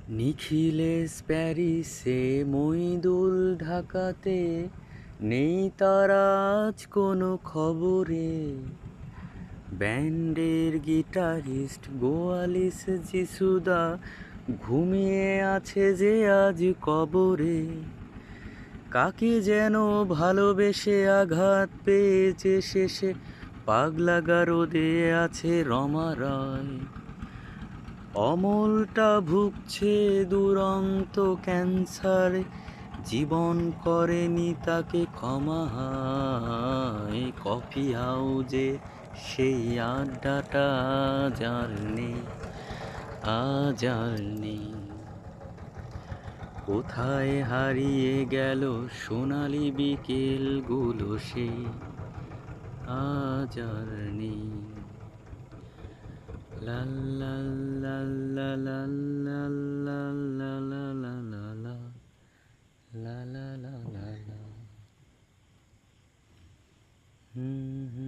নিখিলেশ প্যারিসে, মইদুল ঢাকাতে, নেই তার আজ কোনো খবরে। ব্যান্ডের গিটারিস্ট গোয়ালিস যিশুদা ঘুমিয়ে আছে যে আজ কবরে। কাকে যেন ভালোবেসে আঘাত পেয়েছে শেষে, পাগলা গারদে আছে রমা রায়। অমলটা ভুগছে দুরন্ত ক্যান্সারে, জীবন করেনি তাকে ক্ষমা হায়। কফি হাউজে সেই আড্ডাটা আজ আর নেই, আজ আর নেই। কোথায় হারিয়ে গেল সোনালি বিকেলগুলো, সেই আজ আর নেই। লা লা লা লা লা লা লা লা লা লা লা লা লা লা লা লা লা। হুম হুম।